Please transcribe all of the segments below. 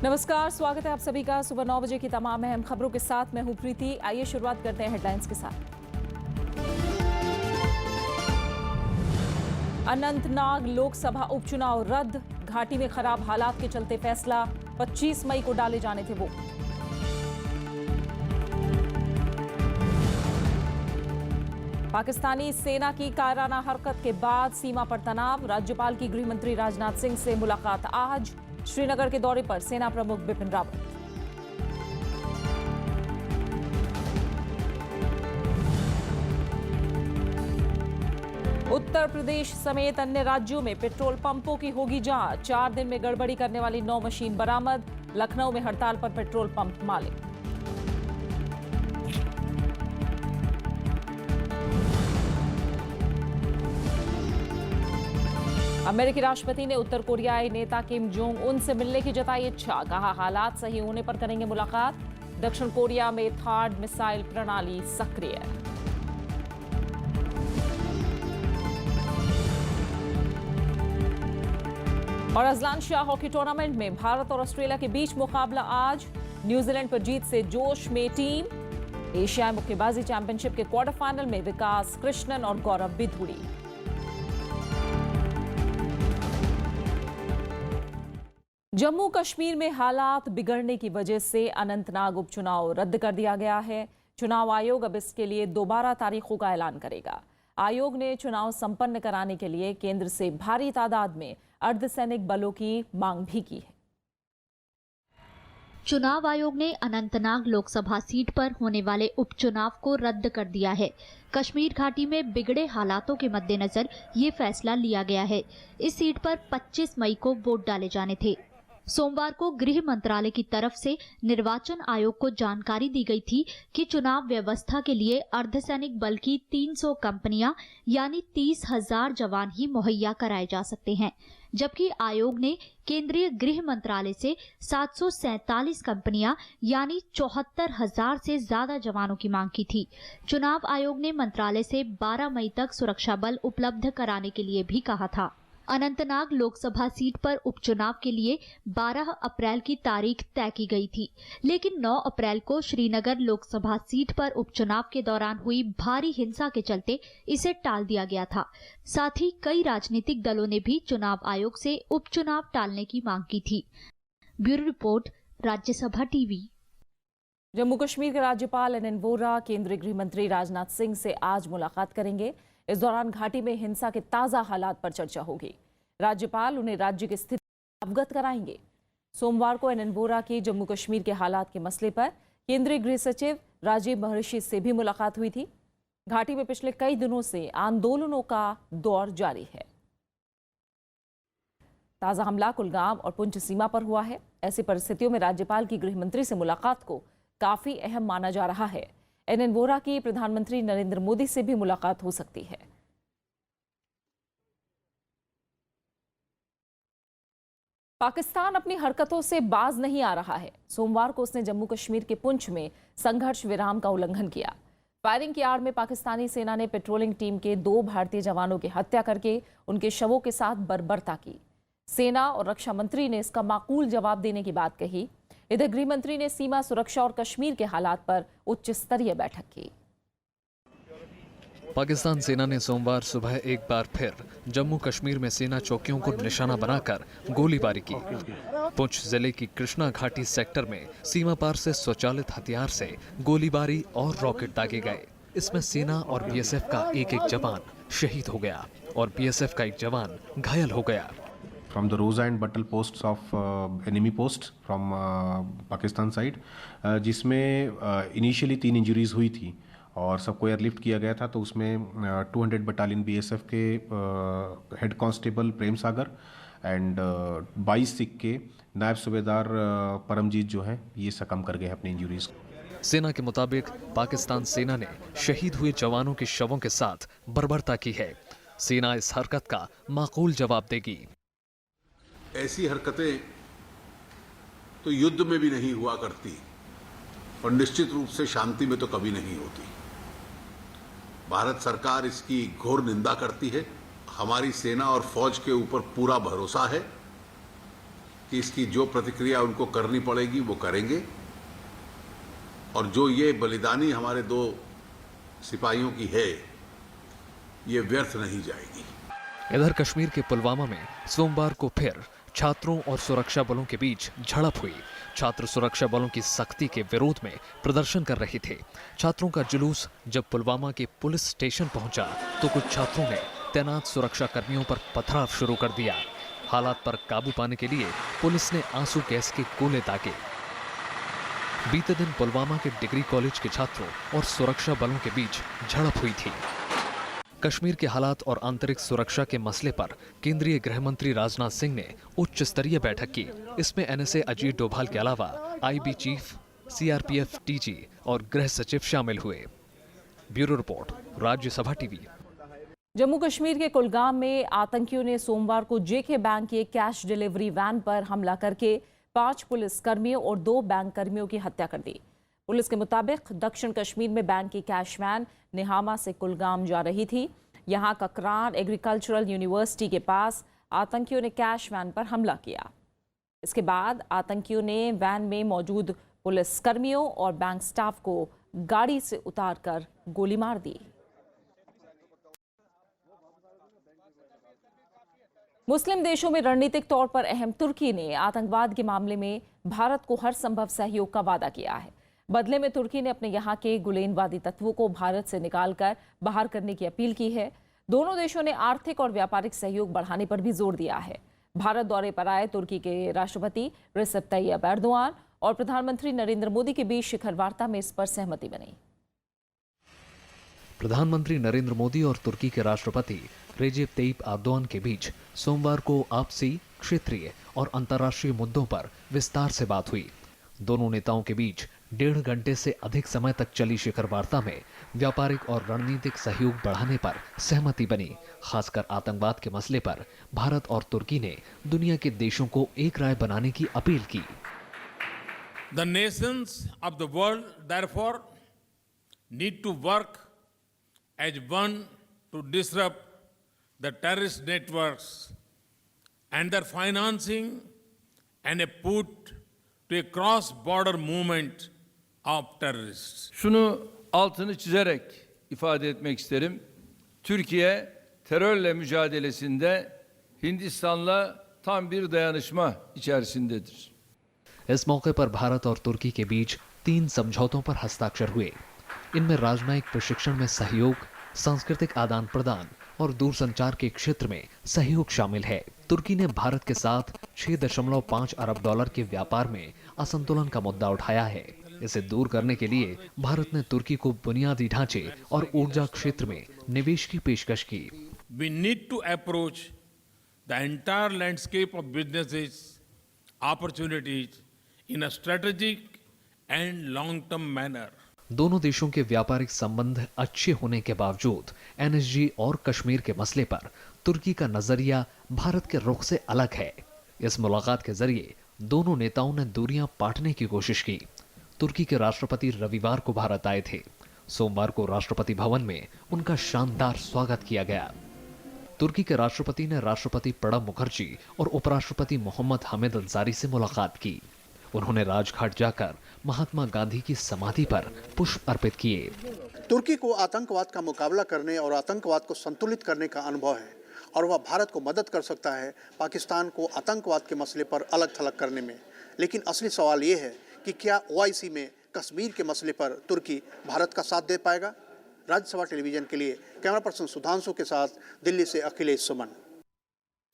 नमस्कार, स्वागत है आप सभी का सुबह 9 बजे की तमाम अहम खबरों के साथ। मैं हूं प्रीति। आइए शुरुआत करते हैं हेडलाइंस के साथ। अनंतनाग लोकसभा उपचुनाव रद्द, घाटी में खराब हालात के चलते फैसला 25 मई को डाले जाने थे वोट। पाकिस्तानी सेना की कायराना हरकत के बाद सीमा पर तनाव, राज्यपाल की गृहमंत्री राजनाथ सिंह से मुलाकात आज। श्रीनगर के दौरे पर सेना प्रमुख बिपिन रावत। उत्तर प्रदेश समेत अन्य राज्यों में पेट्रोल पंपों की होगी जांच, 4 दिन में गड़बड़ी करने वाली 9 मशीन बरामद। लखनऊ में हड़ताल पर पेट्रोल पंप मालिक। अमेरिकी राष्ट्रपति ने उत्तर कोरियाई नेता किम जोंग उन से मिलने की जताई इच्छा, कहा हालात सही होने पर करेंगे मुलाकात। दक्षिण कोरिया में थार्ड मिसाइल प्रणाली सक्रिय। और अजलान शाह हॉकी टूर्नामेंट में भारत और ऑस्ट्रेलिया के बीच मुकाबला आज। न्यूजीलैंड पर जीत से जोश में टीम। एशियाई मुक्केबाजी चैंपियनशिप के क्वार्टर फाइनल में विकास कृष्णन और गौरव बिधूड़ी। जम्मू कश्मीर में हालात बिगड़ने की वजह से अनंतनाग उपचुनाव रद्द कर दिया गया है। चुनाव आयोग अब इसके लिए दोबारा तारीखों का ऐलान करेगा। आयोग ने चुनाव संपन्न कराने के लिए केंद्र से भारी तादाद में अर्धसैनिक बलों की मांग भी की है। चुनाव आयोग ने अनंतनाग लोकसभा सीट पर होने वाले उपचुनाव को रद्द कर दिया है। कश्मीर घाटी में बिगड़े हालातों के मद्देनजर ये फैसला लिया गया है। इस सीट पर 25 मई को वोट डाले जाने थे। सोमवार को गृह मंत्रालय की तरफ से निर्वाचन आयोग को जानकारी दी गई थी कि चुनाव व्यवस्था के लिए अर्धसैनिक बल की 300 कंपनियां यानी 30,000 जवान ही मुहैया कराए जा सकते हैं, जबकि आयोग ने केंद्रीय गृह मंत्रालय से 747 कंपनियां यानी 74,000 से ज्यादा जवानों की मांग की थी। चुनाव आयोग ने मंत्रालय से 12 मई तक सुरक्षा बल उपलब्ध कराने के लिए भी कहा था। अनंतनाग लोकसभा सीट पर उपचुनाव के लिए 12 अप्रैल की तारीख तय की गई थी, लेकिन 9 अप्रैल को श्रीनगर लोकसभा सीट पर उपचुनाव के दौरान हुई भारी हिंसा के चलते इसे टाल दिया गया था। साथ ही कई राजनीतिक दलों ने भी चुनाव आयोग से उपचुनाव टालने की मांग की थी। Bureau report, Rajya Sabha TV. Jammu Kashmir के राज्यपाल एनएन वोहरा केंद्रीय गृह मंत्री राजनाथ सिंह से आज मुलाकात करेंगे। इस दौरान घाटी में हिंसा के ताजा हालात पर चर्चा होगी। राज्यपाल उन्हें राज्य की स्थिति अवगत कराएंगे। सोमवार को एनएन वोहरा की जम्मू कश्मीर के हालात के मसले पर केंद्रीय गृह सचिव राजीव महर्षि से भी मुलाकात हुई थी। घाटी में पिछले कई दिनों से आंदोलनों का दौर जारी है। ताजा हमला कुलगाम और पुंछ सीमा पर हुआ है। ऐसी परिस्थितियों में राज्यपाल की गृह मंत्री से मुलाकात को काफी अहम माना जा रहा है। एनएन वोहरा की प्रधानमंत्री नरेंद्र मोदी से भी मुलाकात हो सकती है। पाकिस्तान अपनी हरकतों से बाज नहीं आ रहा है। सोमवार को उसने जम्मू कश्मीर के पुंछ में संघर्ष विराम का उल्लंघन किया। फायरिंग की आड़ में पाकिस्तानी सेना ने पेट्रोलिंग टीम के 2 भारतीय जवानों की हत्या करके उनके शवों के साथ बर्बरता की। सेना और रक्षा मंत्री ने इसका माकूल जवाब देने की बात कही। इधर गृह मंत्री ने सीमा सुरक्षा और कश्मीर के हालात पर उच्च स्तरीय बैठक की। पाकिस्तान सेना ने सोमवार सुबह एक बार फिर जम्मू कश्मीर में सेना चौकियों को निशाना बनाकर गोलीबारी की। पुंछ जिले की कृष्णा घाटी सेक्टर में सीमा पार से स्वचालित हथियार से गोलीबारी और रॉकेट दागे गए। इसमें सेना और बीएसएफ का एक जवान शहीद हो गया और बीएसएफ का एक जवान घायल हो गया। From the Rosa and Battle posts of enemy posts from Pakistan side, जिसमें इनिशियली 3 इंजरीज हुई थी और सबको एयरलिफ्ट किया गया था। तो उसमें 200 बटालियन बीएसएफ के head constable Prem Sagar and 22 Sikh के नायब सूबेदार परमजीत जो हैं ये सकम कर गए अपनी इंजरीज। सेना के मुताबिक पाकिस्तान सेना ने शहीद हुए जवानों के शवों के साथ बर्बरता की है। सेना इस हरकत का माकूल जवाब देगी। ऐसी हरकतें तो युद्ध में भी नहीं हुआ करती और निश्चित रूप से शांति में तो कभी नहीं होती। भारत सरकार इसकी घोर निंदा करती है। हमारी सेना और फौज के ऊपर पूरा भरोसा है कि इसकी जो प्रतिक्रिया उनको करनी पड़ेगी वो करेंगे, और जो ये बलिदानी हमारे 2 सिपाहियों की है, ये व्यर्थ नहीं जाएगी। इधर कश्मीर के पुलवामा में सोमवार को फिर छात्रों और सुरक्षा बलों के बीच झड़प हुई। छात्र सुरक्षा बलों की सख्ती के विरोध में प्रदर्शन कर रहे थे। छात्रों का जुलूस जब पुलवामा के पुलिस स्टेशन पहुंचा तो कुछ छात्रों ने तैनात सुरक्षा कर्मियों पर पथराव शुरू कर दिया। हालात पर काबू पाने के लिए पुलिस ने आंसू गैस के गोले दागे। बीते दिन पुलवामा के डिग्री कॉलेज के छात्रों और सुरक्षा बलों के बीच झड़प हुई थी। कश्मीर के हालात और आंतरिक सुरक्षा के मसले पर केंद्रीय गृह मंत्री राजनाथ सिंह ने उच्च स्तरीय बैठक की। इसमें एनएसए अजीत डोभाल के अलावा आईबी चीफ, सीआरपीएफ डीजी और गृह सचिव शामिल हुए। Bureau report, Rajya Sabha TV. Jammu Kashmir के कुलगाम में आतंकियों ने सोमवार को जेके बैंक की एक कैश डिलीवरी वैन पर हमला करके 5 पुलिस कर्मियों और 2 बैंक कर्मियों की हत्या कर दी। पुलिस के मुताबिक दक्षिण कश्मीर में बैंक की कैश वैन निहामा से कुलगाम जा रही थी। यहां ककरान एग्रीकल्चरल यूनिवर्सिटी के पास आतंकियों ने कैश वैन पर हमला किया। इसके बाद आतंकियों ने वैन में मौजूद पुलिस कर्मियों और बैंक स्टाफ को गाड़ी से उतारकर गोली मार दी। मुस्लिम देशों में रणनीतिक तौर पर अहम तुर्की ने आतंकवाद के मामले में भारत को हर संभव सहयोग का वादा किया है। बदले में तुर्की ने अपने यहाँ के गुलेनवादी तत्वों को भारत से निकालकर बाहर करने की अपील की है। दोनों देशों ने आर्थिक और व्यापारिक सहयोग बढ़ाने पर भी जोर दिया है। भारत दौरे पर आए तुर्की के राष्ट्रपति रिसेप तैयब एर्दोआन और प्रधानमंत्री नरेंद्र मोदी के बीच शिखर वार्ता में इस पर सहमति बनी। प्रधानमंत्री नरेंद्र मोदी और तुर्की के राष्ट्रपति रेजेप तैयब एर्दोआन के बीच सोमवार को आपसी, क्षेत्रीय और अंतर्राष्ट्रीय मुद्दों पर विस्तार से बात हुई। दोनों नेताओं के बीच 1.5 घंटे से अधिक समय तक चली शिखर वार्ता में व्यापारिक और रणनीतिक सहयोग बढ़ाने पर सहमति बनी। खासकर आतंकवाद के मसले पर भारत और तुर्की ने दुनिया के देशों को एक राय बनाने की अपील की। The nations of the world therefore need to work as one to disrupt the terrorist networks and their financing and a put to a cross-border movement of terrorists. Şunu altını çizerek ifade etmek isterim. Türkiye terörle mücadelesinde Hindistan'la tam bir dayanışma içerisindedir. इस मौके पर भारत और तुर्की के बीच 3 समझौतों पर हस्ताक्षर हुए। इनमें राजनयिक प्रशिक्षण में सहयोग, सांस्कृतिक आदान प्रदान और दूरसंचार के क्षेत्र में सहयोग शामिल है। तुर्की ने भारत के साथ 6.5 अरब डॉलर के व्यापार में असंतुलन का मुद्दा उठाया है। इसे दूर करने के लिए भारत ने तुर्की को बुनियादी ढांचे और ऊर्जा क्षेत्र में निवेश की पेशकश की। We need to approach the entire landscape of businesses, opportunities in a strategic and long-term manner. दोनों देशों के व्यापारिक संबंध अच्छे होने के बावजूद एनएसजी और कश्मीर के मसले पर तुर्की का नजरिया भारत के रुख से अलग है। इस मुलाकात के जरिए दोनों नेताओं ने दूरियां पाटने की कोशिश की। तुर्की के राष्ट्रपति रविवार को भारत आए थे। सोमवार को राष्ट्रपति भवन में उनका शानदार स्वागत किया गया। तुर्की के राष्ट्रपति ने राष्ट्रपति प्रणब मुखर्जी और उपराष्ट्रपति मोहम्मद हामिद अंसारी से मुलाकात की। उन्होंने राजघाट जाकर महात्मा गांधी की समाधि पर पुष्प अर्पित किए। तुर्की को आतंकवाद का मुकाबला करने और आतंकवाद को संतुलित करने का अनुभव है और वह भारत को मदद कर सकता है पाकिस्तान को आतंकवाद के मसले पर अलग थलग करने में। लेकिन असली सवाल ये है कि क्या ओआईसी में कश्मीर के मसले पर तुर्की भारत का साथ दे पाएगा। राज्यसभा टेलीविजन के लिए कैमरा पर्सन सुधांशु के साथ दिल्ली से अखिलेश सुमन।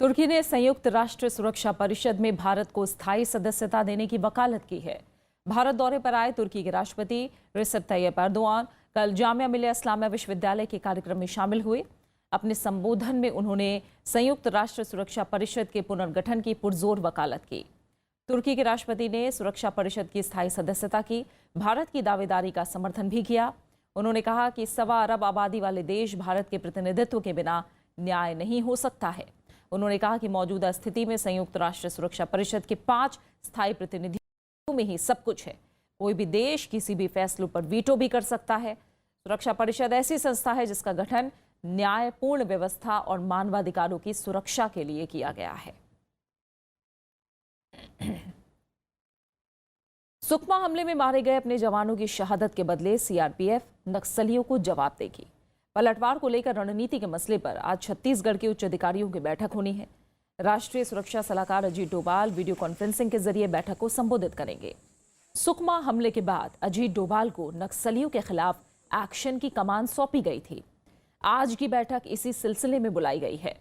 तुर्की ने संयुक्त राष्ट्र सुरक्षा परिषद में भारत को स्थायी सदस्यता देने की वकालत की है। भारत दौरे पर आए तुर्की के राष्ट्रपति रिसेप तैयब एर्दोआन कल जामिया मिलिया इस्लामिया विश्वविद्यालय के कार्यक्रम में शामिल हुए। अपने संबोधन में उन्होंने संयुक्त राष्ट्र सुरक्षा परिषद के पुनर्गठन की पुरजोर वकालत की। तुर्की के राष्ट्रपति ने सुरक्षा परिषद की स्थायी सदस्यता की भारत की दावेदारी का समर्थन भी किया। उन्होंने कहा कि 1.25 अरब आबादी वाले देश भारत के प्रतिनिधित्व के बिना न्याय नहीं हो सकता है। उन्होंने कहा कि मौजूदा स्थिति में संयुक्त राष्ट्र सुरक्षा परिषद के 5 स्थायी प्रतिनिधियों में ही सब कुछ है। कोई भी देश किसी भी फैसलों पर वीटो भी कर सकता है। सुरक्षा परिषद ऐसी संस्था है जिसका गठन न्यायपूर्ण व्यवस्था और मानवाधिकारों की सुरक्षा के लिए किया गया है। सुकमा हमले में मारे गए अपने जवानों की शहादत के बदले सीआरपीएफ नक्सलियों को जवाब देगी। पलटवार को लेकर रणनीति के मसले पर आज छत्तीसगढ़ के उच्च अधिकारियों की बैठक होनी है। राष्ट्रीय सुरक्षा सलाहकार अजीत डोभाल वीडियो कॉन्फ्रेंसिंग के जरिए बैठक को संबोधित करेंगे। सुकमा हमले के बाद अजीत डोभाल को नक्सलियों के खिलाफ एक्शन की कमान सौंपी गई थी। आज की बैठक इसी सिलसिले में बुलाई गई है।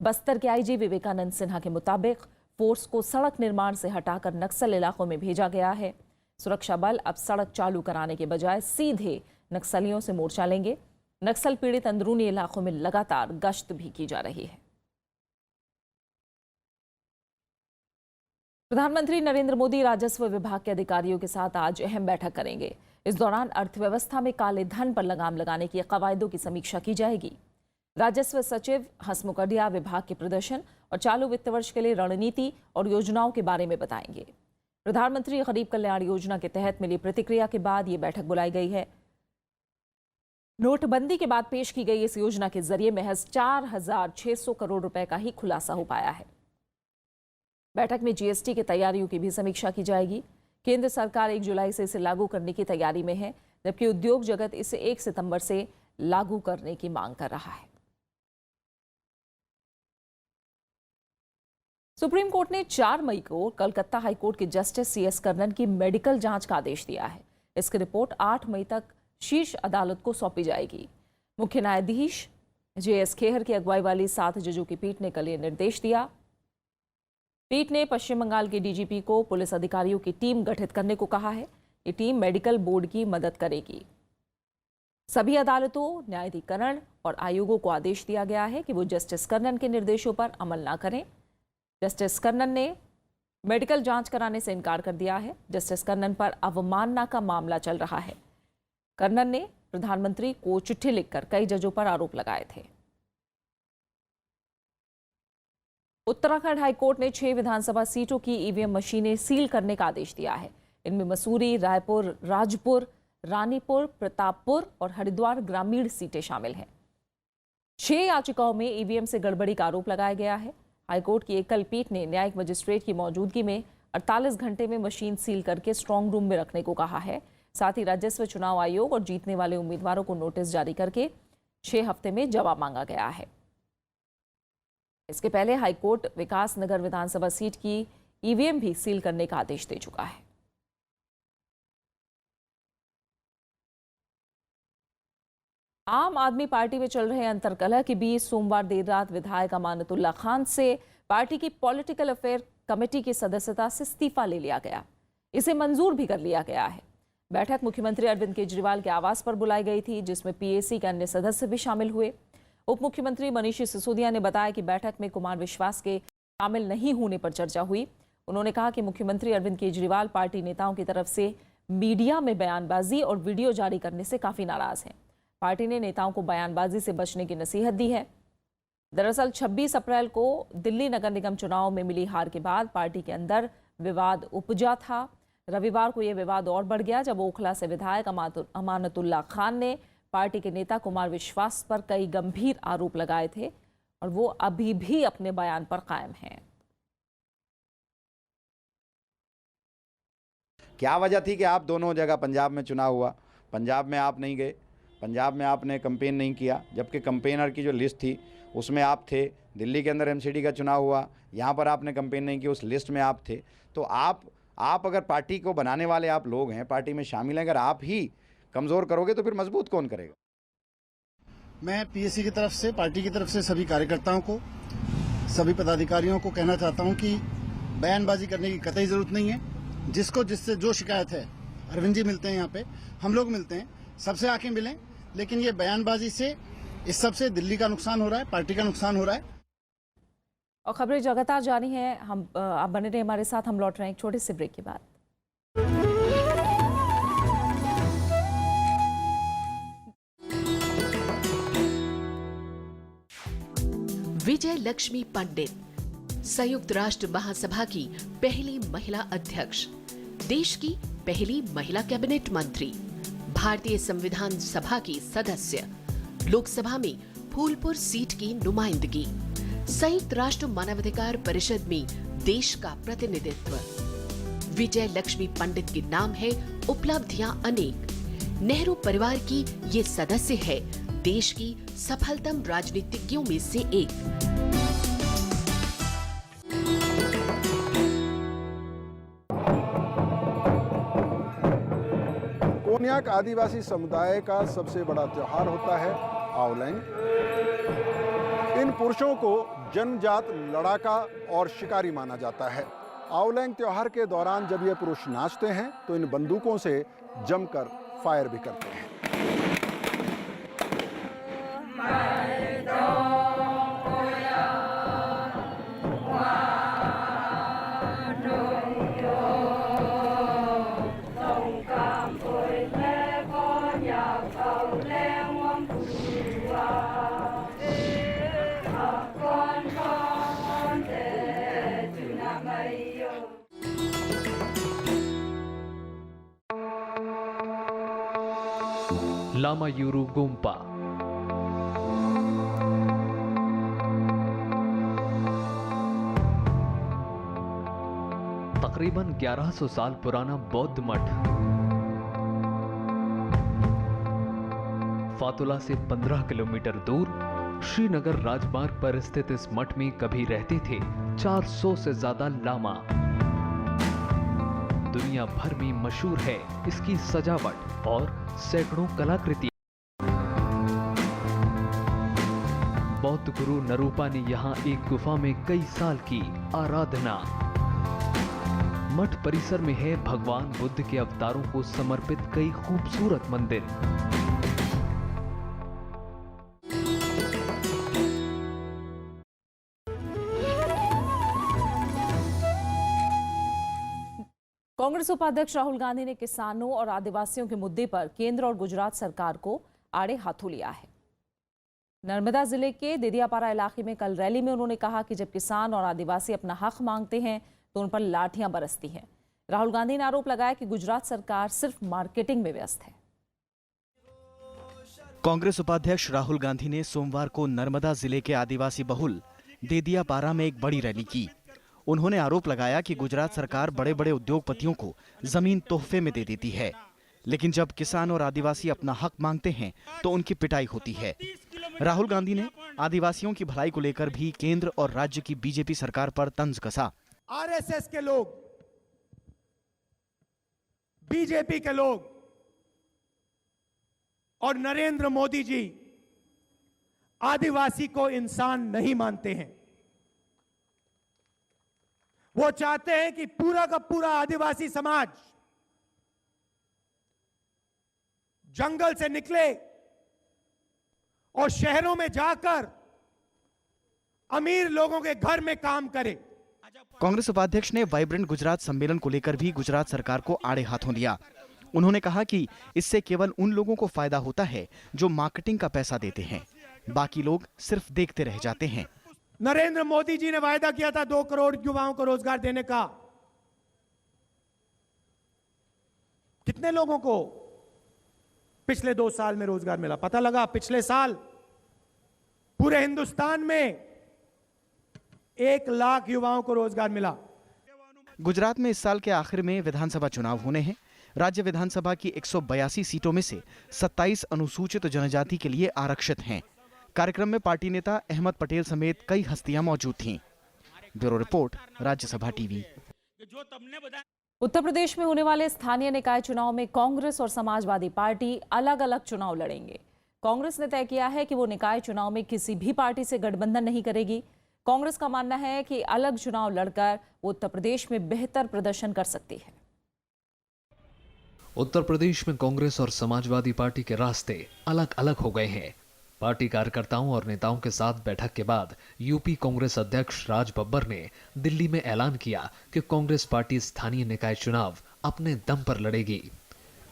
बस्तर के आईजी विवेकानंद सिन्हा के मुताबिक फोर्स को सड़क निर्माण से हटाकर नक्सल इलाकों में भेजा गया है। सुरक्षा बल अब सड़क चालू कराने के बजाय सीधे नक्सलियों से मोर्चा लेंगे। नक्सल पीड़ित अंदरूनी इलाकों में लगातार गश्त भी की जा रही है। प्रधानमंत्री नरेंद्र मोदी राजस्व विभाग के अधिकारियों के साथ आज अहम बैठक करेंगे। इस दौरान अर्थव्यवस्था में काले धन पर लगाम लगाने की कवायदों की समीक्षा की जाएगी। राजस्व सचिव हसमुख अढ़िया विभाग के प्रदर्शन और चालू वित्त वर्ष के लिए रणनीति और योजनाओं के बारे में बताएंगे। प्रधानमंत्री गरीब कल्याण योजना के तहत मिली प्रतिक्रिया के बाद ये बैठक बुलाई गई है। नोटबंदी के बाद पेश की गई इस योजना के जरिए महज 4,600 करोड़ रुपए का ही खुलासा हो पाया है। बैठक में जीएसटी की तैयारियों की भी समीक्षा की जाएगी। केंद्र सरकार 1 जुलाई से इसे लागू करने की तैयारी में है, जबकि उद्योग जगत इसे 1 सितंबर से लागू करने की मांग कर रहा है। सुप्रीम कोर्ट ने 4 मई को कलकत्ता हाईकोर्ट के जस्टिस सीएस कर्णन की मेडिकल जांच का आदेश दिया है। इसकी रिपोर्ट 8 मई तक शीर्ष अदालत को सौंपी जाएगी। मुख्य न्यायाधीश जेएस खेहर की अगुवाई वाली 7 जजों की पीठ ने कल ये निर्देश दिया। पीठ ने पश्चिम बंगाल के डीजीपी को पुलिस अधिकारियों की टीम गठित करने को कहा है। ये टीम मेडिकल बोर्ड की मदद करेगी। सभी अदालतों, न्यायाधिकरण और आयोगों को आदेश दिया गया है कि वो जस्टिस कर्णन के निर्देशों पर अमल न करें। जस्टिस कर्णन ने मेडिकल जांच कराने से इनकार कर दिया है। जस्टिस कर्णन पर अवमानना का मामला चल रहा है। कर्णन ने प्रधानमंत्री को चिट्ठी लिखकर कई जजों पर आरोप लगाए थे। उत्तराखंड हाईकोर्ट ने 6 विधानसभा सीटों की ईवीएम मशीनें सील करने का आदेश दिया है। इनमें मसूरी, रायपुर, राजपुर, रानीपुर, प्रतापपुर और हरिद्वार ग्रामीण सीटें शामिल हैं। 6 याचिकाओं में ईवीएम से गड़बड़ी का आरोप लगाया गया है। हाईकोर्ट की एकल पीठ ने न्यायिक मजिस्ट्रेट की मौजूदगी में 48 घंटे में मशीन सील करके स्ट्रांग रूम में रखने को कहा है। साथ ही राजस्व चुनाव आयोग और जीतने वाले उम्मीदवारों को नोटिस जारी करके 6 हफ्ते में जवाब मांगा गया है। इसके पहले हाईकोर्ट विकास नगर विधानसभा सीट की ईवीएम भी सील करने का आदेश दे चुका है। आम आदमी पार्टी में चल रहे अंतर्कलह के बीच सोमवार देर रात विधायक अमानतुल्लाह खान से पार्टी की पॉलिटिकल अफेयर कमेटी की सदस्यता से इस्तीफा ले लिया गया। इसे मंजूर भी कर लिया गया है। बैठक मुख्यमंत्री अरविंद केजरीवाल के आवास पर बुलाई गई थी, जिसमें पीएसी के अन्य सदस्य भी शामिल हुए। उप मुख्यमंत्री मनीष सिसोदिया ने बताया कि बैठक में कुमार विश्वास के शामिल नहीं होने पर चर्चा हुई। उन्होंने कहा कि मुख्यमंत्री अरविंद केजरीवाल पार्टी नेताओं की तरफ से मीडिया में बयानबाजी और वीडियो जारी करने से काफी नाराज हैं। पार्टी ने नेताओं को बयानबाजी से बचने की नसीहत दी है। दरअसल 26 अप्रैल को दिल्ली नगर निगम चुनाव में मिली हार के बाद पार्टी के अंदर विवाद उपजा था। रविवार को यह विवाद और बढ़ गया जब ओखला से विधायक अमानतुल्लाह खान ने पार्टी के नेता कुमार विश्वास पर कई गंभीर आरोप लगाए थे और वो अभी भी अपने बयान पर कायम हैं। क्या वजह थी कि आप दोनों जगह पंजाब में चुनाव हुआ, पंजाब में आप नहीं गए, पंजाब में आपने कैंपेन नहीं किया, जबकि कैंपेनर की जो लिस्ट थी उसमें आप थे। दिल्ली के अंदर एमसीडी का चुनाव हुआ, यहाँ पर आपने कैंपेन नहीं की, उस लिस्ट में आप थे। तो आप अगर पार्टी को बनाने वाले आप लोग हैं, पार्टी में शामिल हैं, अगर आप ही कमज़ोर करोगे तो फिर मजबूत कौन करेगा। मैं पीएसी की तरफ से, पार्टी की तरफ से सभी कार्यकर्ताओं को, सभी पदाधिकारियों को कहना चाहता हूं कि बयानबाजी करने की कतई जरूरत नहीं है। जिसको जिससे जो शिकायत है, अरविंद जी मिलते हैं, यहाँ पे हम लोग मिलते हैं, सबसे आके मिलें। लेकिन ये बयानबाजी से इस सबसे दिल्ली का नुकसान हो रहा है, पार्टी का नुकसान हो रहा है। और खबरें लगातार जारी हैं। आप बने रहे हमारे साथ। हम लौट रहे हैं एक छोटे से ब्रेक के बाद। विजय लक्ष्मी पंडित, संयुक्त राष्ट्र महासभा की पहली महिला अध्यक्ष, देश की पहली महिला कैबिनेट मंत्री, भारतीय संविधान सभा की सदस्य, लोकसभा में फूलपुर सीट की नुमाइंदगी, संयुक्त राष्ट्र मानवाधिकार परिषद में देश का प्रतिनिधित्व। विजय लक्ष्मी पंडित के नाम है उपलब्धियां अनेक। नेहरू परिवार की ये सदस्य है देश की सफलतम राजनीतिज्ञों में से एक। कोन्याक आदिवासी समुदाय का सबसे बड़ा त्योहार होता है आवलैंग। इन पुरुषों को जनजात लड़ाका और शिकारी माना जाता है। आवलैंग त्योहार के दौरान जब ये पुरुष नाचते हैं तो इन बंदूकों से जमकर फायर भी करते हैं। लामा यूरू गोम्पा तकरीबन 1100 साल पुराना बौद्ध मठ फातुला से 15 किलोमीटर दूर श्रीनगर राजमार्ग पर स्थित इस मठ में कभी रहते थे 400 से ज्यादा लामा। दुनिया भर में मशहूर है इसकी सजावट और सैकड़ों कलाकृतियां। बौद्ध गुरु नरूपा ने यहाँ एक गुफा में कई साल की आराधना। मठ परिसर में है भगवान बुद्ध के अवतारों को समर्पित कई खूबसूरत मंदिर। कांग्रेस उपाध्यक्ष राहुल गांधी ने किसानों और आदिवासियों के मुद्दे पर केंद्र और गुजरात सरकार को आड़े हाथों लिया है। नर्मदा जिले के देदियापारा इलाके में कल रैली में उन्होंने कहा कि जब किसान और आदिवासी अपना हक मांगते हैं तो उन पर लाठियां बरसती हैं। राहुल गांधी ने आरोप लगाया कि गुजरात सरकार सिर्फ मार्केटिंग में व्यस्त है। कांग्रेस उपाध्यक्ष राहुल गांधी ने सोमवार को नर्मदा जिले के आदिवासी बहुल देदियापारा में एक बड़ी रैली की। उन्होंने आरोप लगाया कि गुजरात सरकार बड़े बड़े उद्योगपतियों को जमीन तोहफे में दे देती है, लेकिन जब किसान और आदिवासी अपना हक मांगते हैं तो उनकी पिटाई होती है। राहुल गांधी ने आदिवासियों की भलाई को लेकर भी केंद्र और राज्य की बीजेपी सरकार पर तंज कसा। आरएसएस के लोग, बीजेपी के लोग और नरेंद्र मोदी जी आदिवासी को इंसान नहीं मानते हैं। वो चाहते हैं कि पूरा का पूरा आदिवासी समाज जंगल से निकले और शहरों में जाकर अमीर लोगों के घर में काम करे। कांग्रेस उपाध्यक्ष ने वाइब्रेंट गुजरात सम्मेलन को लेकर भी गुजरात सरकार को आड़े हाथों लिया। उन्होंने कहा कि इससे केवल उन लोगों को फायदा होता है जो मार्केटिंग का पैसा देते हैं, बाकी लोग सिर्फ देखते रह जाते हैं। नरेंद्र मोदी जी ने वायदा किया था 2 करोड़ युवाओं को रोजगार देने का। कितने लोगों को पिछले 2 साल में रोजगार मिला? पता लगा पिछले साल पूरे हिंदुस्तान में 1 लाख युवाओं को रोजगार मिला। गुजरात में इस साल के आखिर में विधानसभा चुनाव होने हैं। राज्य विधानसभा की 182 सीटों में से 27 अनुसूचित जनजाति के लिए आरक्षित हैं। कार्यक्रम में पार्टी नेता अहमद पटेल समेत कई हस्तियां मौजूद थीं। Bureau report, Rajya Sabha TV. Uttar Pradesh में होने वाले स्थानीय निकाय चुनाव में कांग्रेस और समाजवादी पार्टी अलग अलग चुनाव लड़ेंगे। कांग्रेस ने तय किया है कि वो निकाय चुनाव में किसी भी पार्टी से गठबंधन नहीं करेगी। कांग्रेस का मानना है कि अलग चुनाव लड़कर वो उत्तर प्रदेश में बेहतर प्रदर्शन कर सकती है। उत्तर प्रदेश में कांग्रेस और समाजवादी पार्टी के रास्ते अलग अलग हो गए हैं। पार्टी कार्यकर्ताओं और नेताओं के साथ बैठक के बाद यूपी कांग्रेस अध्यक्ष राज बब्बर ने दिल्ली में ऐलान किया कि कांग्रेस पार्टी स्थानीय निकाय चुनाव अपने दम पर लड़ेगी।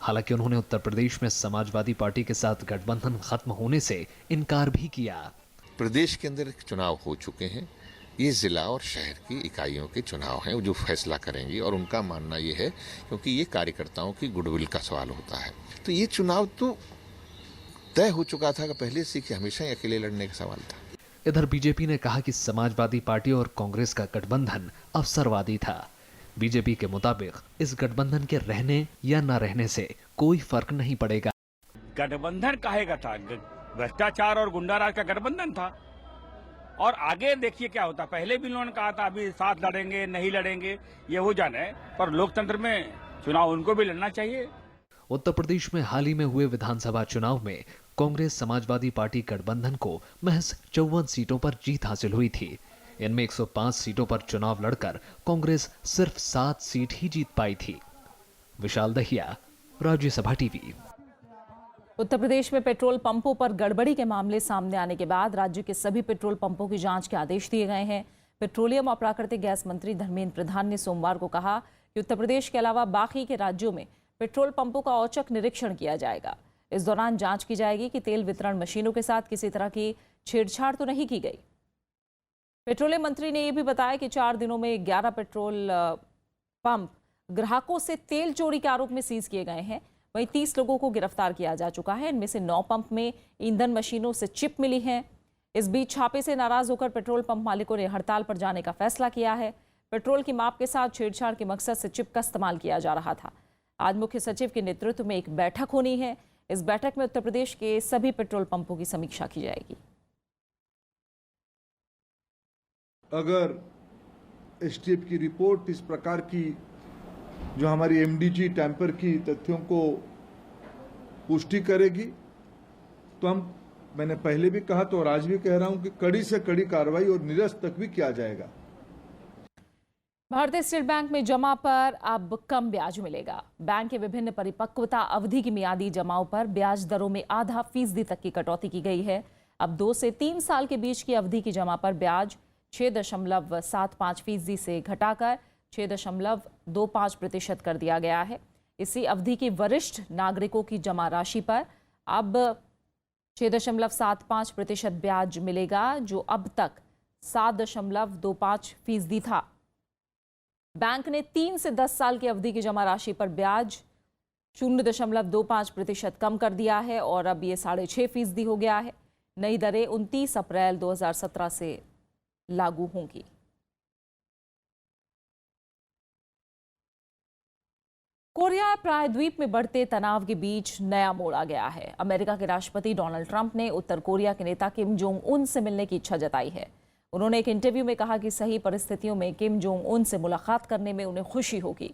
हालांकि उन्होंने उत्तर प्रदेश में समाजवादी पार्टी के साथ गठबंधन खत्म होने से इनकार भी किया। प्रदेश के अंदर चुनाव हो चुके हैं, ये जिला और शहर की इकाइयों के चुनाव हैं जो फैसला करेंगी, और उनका मानना ये है क्योंकि ये कार्यकर्ताओं की गुडविल का सवाल होता है, तो ये चुनाव तो तय हो चुका था कि पहले से कि हमेशा ही अकेले लड़ने का सवाल था। इधर बीजेपी ने कहा कि समाजवादी पार्टी और कांग्रेस का गठबंधन अवसरवादी था। बीजेपी के मुताबिक इस गठबंधन के रहने या न रहने से कोई फर्क नहीं पड़ेगा। गठबंधन काहे का था? भ्रष्टाचार और गुंडाराज का गठबंधन था। और आगे देखिए क्या होता। पहले भी उन्होंने कहा था अभी साथ लड़ेंगे नहीं लड़ेंगे, ये हो जाने, पर लोकतंत्र में चुनाव उनको भी लड़ना चाहिए। उत्तर प्रदेश में हाल ही में हुए विधानसभा चुनाव में कांग्रेस समाजवादी पार्टी गठबंधन को महज 54 सीटों पर जीत हासिल हुई थी। इनमें 105 सीटों पर चुनाव लड़कर कांग्रेस सिर्फ 7 सीट ही जीत पाई थी। विशाल दहिया, राज्यसभा टीवी। उत्तर प्रदेश में पेट्रोल पंपों पर गड़बड़ी के मामले सामने आने के बाद राज्य के सभी पेट्रोल पंपों की जांच के आदेश दिए गए हैं। पेट्रोलियम और प्राकृतिक गैस मंत्री धर्मेंद्र प्रधान ने सोमवार को कहा कि उत्तर प्रदेश के अलावा बाकी के राज्यों में पेट्रोल पंपों का औचक निरीक्षण किया जाएगा। इस दौरान जांच की जाएगी कि तेल वितरण मशीनों के साथ किसी तरह की छेड़छाड़ तो नहीं की गई। पेट्रोलियम मंत्री ने यह भी बताया कि 4 दिनों में 11 पेट्रोल पंप ग्राहकों से तेल चोरी के आरोप में सीज किए गए हैं। वहीं 30 लोगों को गिरफ्तार किया जा चुका है। इनमें से 9 पंप में ईंधन मशीनों से चिप मिली है। इस बीच छापे से नाराज होकर पेट्रोल पंप मालिकों ने हड़ताल पर जाने का फैसला किया है। पेट्रोल की माप के साथ छेड़छाड़ के मकसद से चिप का इस्तेमाल किया जा रहा था। आज मुख्य सचिव के नेतृत्व में एक बैठक होनी है। इस बैठक में उत्तर प्रदेश के सभी पेट्रोल पंपों की समीक्षा की जाएगी। अगर एसटीएफ की रिपोर्ट इस प्रकार की जो हमारी एमडीजी टैंपर की तथ्यों को पुष्टि करेगी तो मैंने पहले भी कहा तो और आज भी कह रहा हूं कि कड़ी से कड़ी कार्रवाई और निरस्त तक भी किया जाएगा। भारतीय स्टेट बैंक में जमा पर अब कम ब्याज मिलेगा। बैंक के विभिन्न परिपक्वता अवधि की मियादी जमाओं पर ब्याज दरों में आधा फीसदी तक की कटौती की गई है। अब 2 से 3 साल के बीच की अवधि की जमा पर ब्याज 6.75% से घटाकर 6.25% कर दिया गया है। इसी अवधि की वरिष्ठ नागरिकों की जमा राशि पर अब 6.75% ब्याज मिलेगा, जो अब तक 7.25% था। बैंक ने 3 से 10 साल की अवधि की जमा राशि पर ब्याज 0.25% कम कर दिया है और अब ये 6.5% हो गया है। नई दरें 29 अप्रैल 2017 से लागू होंगी। कोरिया प्रायद्वीप में बढ़ते तनाव के बीच नया मोड़ आ गया है। अमेरिका के राष्ट्रपति डोनाल्ड ट्रंप ने उत्तर कोरिया के नेता किम जोंग उन से मिलने की इच्छा जताई है। उन्होंने एक इंटरव्यू में कहा कि सही परिस्थितियों में किम जोंग उन से मुलाकात करने में उन्हें खुशी होगी।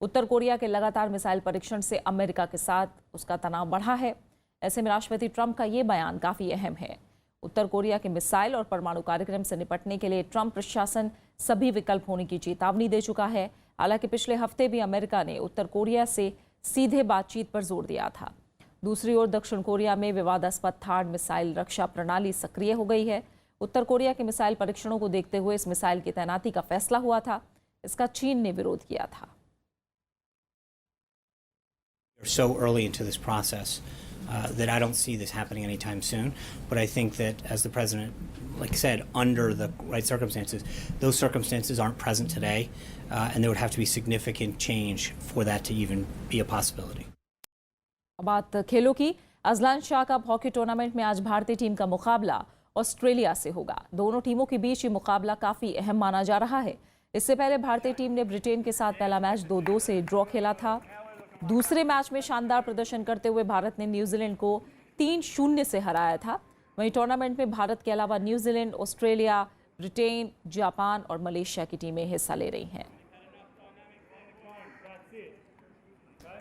उत्तर कोरिया के लगातार मिसाइल परीक्षण से अमेरिका के साथ उसका तनाव बढ़ा है। ऐसे में राष्ट्रपति ट्रंप का ये बयान काफी अहम है। उत्तर कोरिया के मिसाइल और परमाणु कार्यक्रम से निपटने के लिए ट्रंप प्रशासन सभी विकल्प होने की चेतावनी दे चुका है। हालांकि पिछले हफ्ते भी अमेरिका ने उत्तर कोरिया से सीधे बातचीत पर जोर दिया था। दूसरी ओर दक्षिण कोरिया में विवादास्पद थाड मिसाइल रक्षा प्रणाली सक्रिय हो गई है। उत्तर कोरिया के मिसाइल परीक्षणों को देखते हुए इस मिसाइल की तैनाती का फैसला हुआ था। इसका चीन ने विरोध किया था। So early into this process that I don't see this happening anytime soon. But I think that, as the president, like I said, under the right circumstances, those circumstances aren't present today, and there would have to be significant change for that to even be a possibility. बात खेलों की। Azlan Shah cup hockey tournament में आज भारतीय team का मुकाबला Australia से होगा। दोनों टीमों के बीच ये मुकाबला काफी अहम माना जा रहा है। इससे पहले भारतीय टीम ने ब्रिटेन के साथ पहला मैच 2-2 से ड्रॉ खेला था। दूसरे मैच में शानदार प्रदर्शन करते हुए भारत ने न्यूजीलैंड को 3-0 से हराया था। वहीं टूर्नामेंट में भारत के अलावा न्यूजीलैंड, ऑस्ट्रेलिया, ब्रिटेन, जापान और मलेशिया की टीमें हिस्सा ले रही हैं।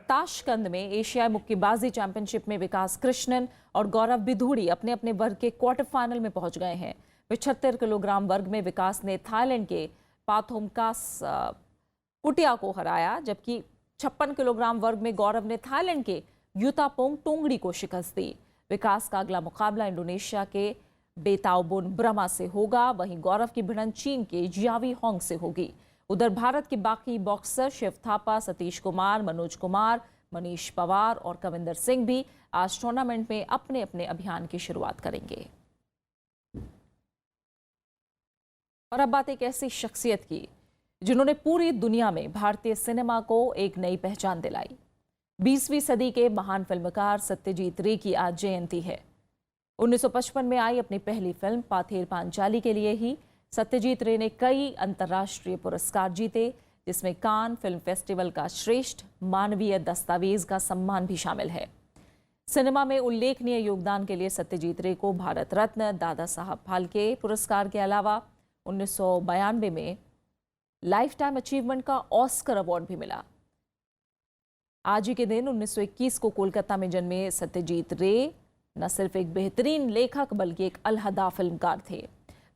ताशकंद में एशियाई मुक्केबाजी चैंपियनशिप में विकास कृष्णन और गौरव बिधूड़ी अपने अपने वर्ग के क्वार्टर फाइनल में पहुंच गए हैं। 75 किलोग्राम वर्ग में विकास ने थाईलैंड के पाथोमकास पुटिया को हराया, जबकि 56 किलोग्राम वर्ग में गौरव ने थाईलैंड के युतापोंग टोंगड़ी को शिकस्त दी। विकास का अगला मुकाबला इंडोनेशिया के बेताओबुन ब्रमा से होगा। वहीं गौरव की भिड़ंत चीन के जियावी होंग से होगी। उधर भारत के बाकी बॉक्सर शिव थापा, सतीश कुमार, मनोज कुमार, मनीष पवार और कविंदर सिंह भी आज टूर्नामेंट में अपने अपने अभियान की शुरुआत करेंगे। और अब बात एक ऐसी शख्सियत की जिन्होंने पूरी दुनिया में भारतीय सिनेमा को एक नई पहचान दिलाई। 20वीं सदी के महान फिल्मकार सत्यजीत रे की आज जयंती है। 1955 में आई अपनी पहली फिल्म पाथेर पांचाली के लिए ही सत्यजीत रे ने कई अंतर्राष्ट्रीय पुरस्कार जीते, जिसमें कान फिल्म फेस्टिवल का श्रेष्ठ मानवीय दस्तावेज का सम्मान भी शामिल है। सिनेमा में उल्लेखनीय योगदान के लिए सत्यजीत रे को भारत रत्न, दादा साहब फाल्के पुरस्कार के अलावा 1992 में लाइफ टाइम अचीवमेंट का ऑस्कर अवार्ड भी मिला। आज ही के दिन 1921 को कोलकाता में जन्मे सत्यजीत रे न सिर्फ एक बेहतरीन लेखक बल्कि एक अलहदा फिल्मकार थे।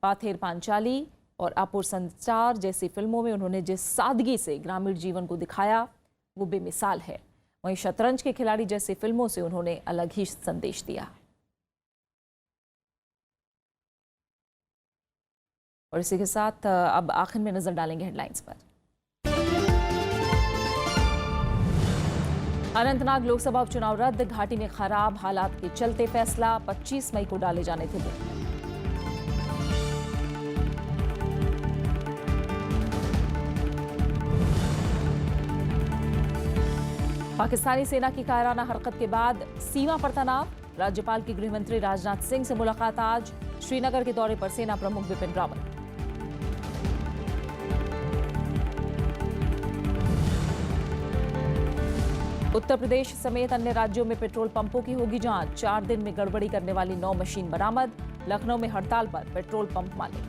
पाथेर पांचाली और अपुर संचार जैसी फिल्मों में उन्होंने जिस सादगी से ग्रामीण जीवन को दिखाया वो बेमिसाल है। वहीं शतरंज के खिलाड़ी जैसी फिल्मों से उन्होंने अलग ही संदेश दिया। और इसी के साथ अब आखिर में नजर डालेंगे हेडलाइंस पर। अनंतनाग लोकसभा उपचुनाव रद्द, घाटी में खराब हालात के चलते फैसला 25 मई को डाले जाने थे वोट। पाकिस्तानी सेना की कायराना हरकत के बाद सीमा पर तनाव, राज्यपाल की गृहमंत्री राजनाथ सिंह से मुलाकात आज, श्रीनगर के दौरे पर सेना प्रमुख बिपिन रावत। उत्तर प्रदेश समेत अन्य राज्यों में पेट्रोल पंपों की होगी जांच, 4 दिन में गड़बड़ी करने वाली 9 मशीन बरामद, लखनऊ में हड़ताल पर पेट्रोल पंप मालिक।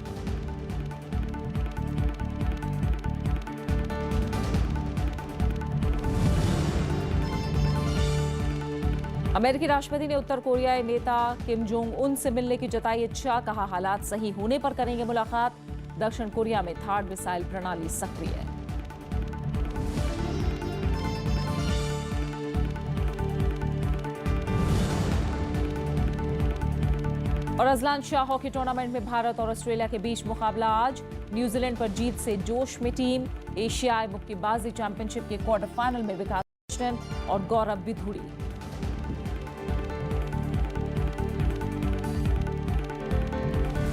अमेरिकी राष्ट्रपति ने उत्तर कोरियाई नेता किम जोंग उन से मिलने की जताई इच्छा, कहा हालात सही होने पर करेंगे मुलाकात। दक्षिण कोरिया में थार्ड मिसाइल प्रणाली सक्रिय है। और अजलान शाह हॉकी टूर्नामेंट में भारत और ऑस्ट्रेलिया के बीच मुकाबला आज, न्यूजीलैंड पर जीत से जोश में टीम। एशियाई मुक्केबाजी चैंपियनशिप के क्वार्टर फाइनल में विकास कृष्णन और गौरव बिधूड़ी।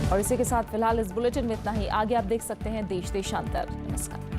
और इसी के साथ फिलहाल इस बुलेटिन में इतना ही। आगे आप देख सकते हैं देश देशांतर। नमस्कार।